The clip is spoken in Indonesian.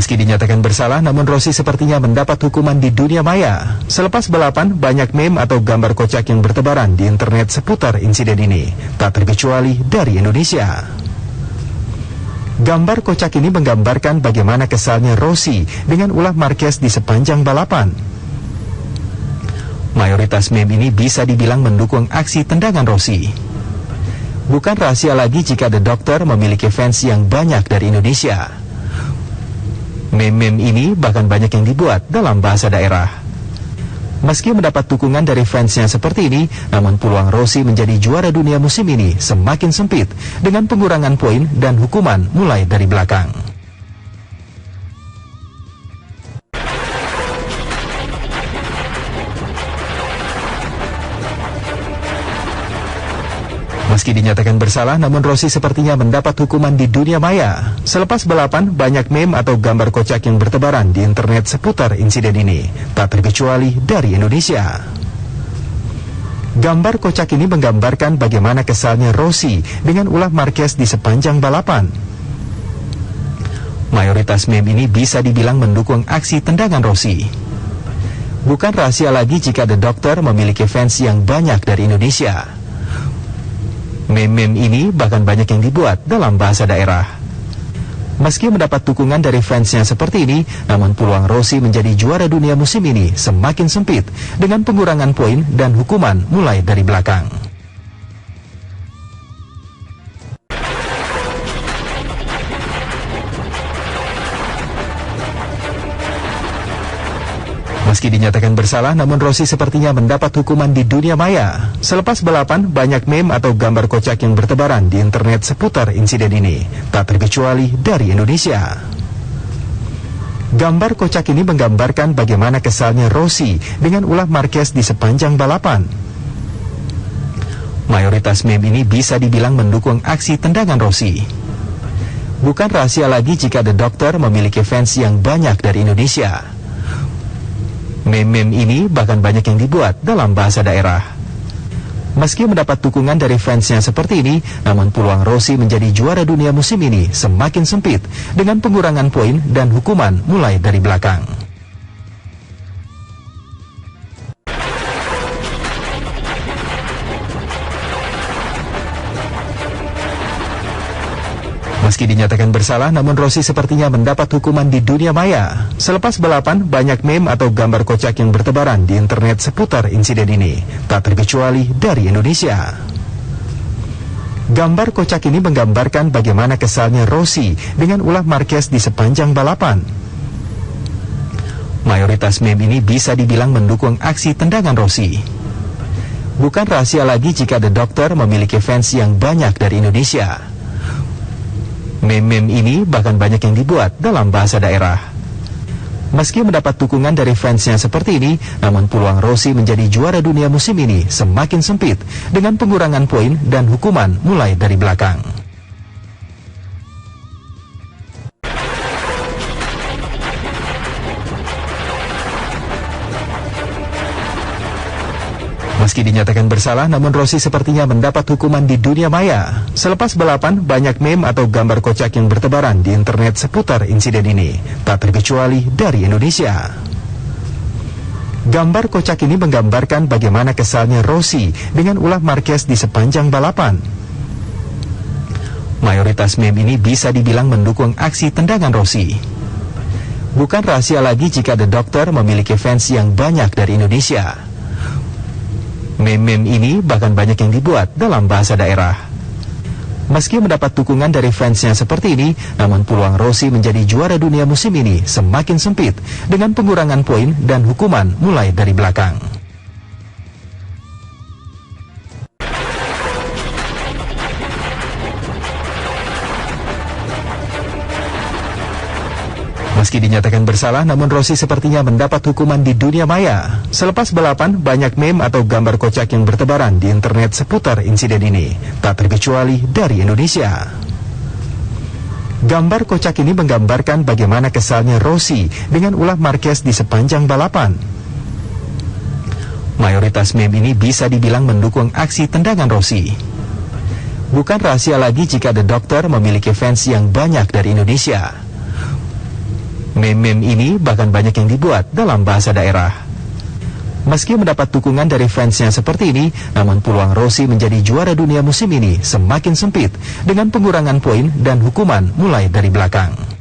Meski dinyatakan bersalah, namun Rossi sepertinya mendapat hukuman di dunia maya. Selepas balapan, banyak meme atau gambar kocak yang bertebaran di internet seputar insiden ini, tak terkecuali dari Indonesia. Gambar kocak ini menggambarkan bagaimana kesalnya Rossi dengan ulah Marquez di sepanjang balapan. Mayoritas meme ini bisa dibilang mendukung aksi tendangan Rossi. Bukan rahasia lagi jika The Doctor memiliki fans yang banyak dari Indonesia. Meme-meme ini bahkan banyak yang dibuat dalam bahasa daerah. Meski mendapat dukungan dari fansnya seperti ini, namun peluang Rossi menjadi juara dunia musim ini semakin sempit dengan pengurangan poin dan hukuman mulai dari belakang. Meski dinyatakan bersalah, namun Rossi sepertinya mendapat hukuman di dunia maya. Selepas balapan, banyak meme atau gambar kocak yang bertebaran di internet seputar insiden ini, tak terkecuali dari Indonesia. Gambar kocak ini menggambarkan bagaimana kesalnya Rossi dengan ulah Marquez di sepanjang balapan. Mayoritas meme ini bisa dibilang mendukung aksi tendangan Rossi. Bukan rahasia lagi jika The Doctor memiliki fans yang banyak dari Indonesia. Meme-meme ini bahkan banyak yang dibuat dalam bahasa daerah. Meski mendapat dukungan dari fansnya seperti ini, namun peluang Rossi menjadi juara dunia musim ini semakin sempit dengan pengurangan poin dan hukuman mulai dari belakang. Meski dinyatakan bersalah, namun Rossi sepertinya mendapat hukuman di dunia maya. Selepas balapan, banyak meme atau gambar kocak yang bertebaran di internet seputar insiden ini, tak terkecuali dari Indonesia. Gambar kocak ini menggambarkan bagaimana kesalnya Rossi dengan ulah Marquez di sepanjang balapan. Mayoritas meme ini bisa dibilang mendukung aksi tendangan Rossi. Bukan rahasia lagi jika The Doctor memiliki fans yang banyak dari Indonesia. Meme-meme ini bahkan banyak yang dibuat dalam bahasa daerah. Meski mendapat dukungan dari fansnya seperti ini, namun peluang Rossi menjadi juara dunia musim ini semakin sempit dengan pengurangan poin dan hukuman mulai dari belakang. Meski dinyatakan bersalah, namun Rossi sepertinya mendapat hukuman di dunia maya. Selepas balapan, banyak meme atau gambar kocak yang bertebaran di internet seputar insiden ini, tak terkecuali dari Indonesia. Gambar kocak ini menggambarkan bagaimana kesalnya Rossi dengan ulah Marquez di sepanjang balapan. Mayoritas meme ini bisa dibilang mendukung aksi tendangan Rossi. Bukan rahasia lagi jika The Doctor memiliki fans yang banyak dari Indonesia. Meme-meme ini bahkan banyak yang dibuat dalam bahasa daerah. Meski mendapat dukungan dari fansnya seperti ini, namun peluang Rossi menjadi juara dunia musim ini semakin sempit dengan pengurangan poin dan hukuman mulai dari belakang. Meski dinyatakan bersalah, namun Rossi sepertinya mendapat hukuman di dunia maya. Selepas balapan, banyak meme atau gambar kocak yang bertebaran di internet seputar insiden ini, tak terkecuali dari Indonesia. Gambar kocak ini menggambarkan bagaimana kesalnya Rossi dengan ulah Marquez di sepanjang balapan. Mayoritas meme ini bisa dibilang mendukung aksi tendangan Rossi. Bukan rahasia lagi jika The Doctor memiliki fans yang banyak dari Indonesia. Meme-meme ini bahkan banyak yang dibuat dalam bahasa daerah. Meski mendapat dukungan dari fansnya seperti ini, namun peluang Rossi menjadi juara dunia musim ini semakin sempit dengan pengurangan poin dan hukuman mulai dari belakang. Meski dinyatakan bersalah, namun Rossi sepertinya mendapat hukuman di dunia maya. Selepas balapan, banyak meme atau gambar kocak yang bertebaran di internet seputar insiden ini, tak terkecuali dari Indonesia. Gambar kocak ini menggambarkan bagaimana kesalnya Rossi dengan ulah Marquez di sepanjang balapan. Mayoritas meme ini bisa dibilang mendukung aksi tendangan Rossi. Bukan rahasia lagi jika The Doctor memiliki fans yang banyak dari Indonesia. Meme-meme ini bahkan banyak yang dibuat dalam bahasa daerah. Meski mendapat dukungan dari fansnya seperti ini, namun peluang Rossi menjadi juara dunia musim ini semakin sempit dengan pengurangan poin dan hukuman mulai dari belakang.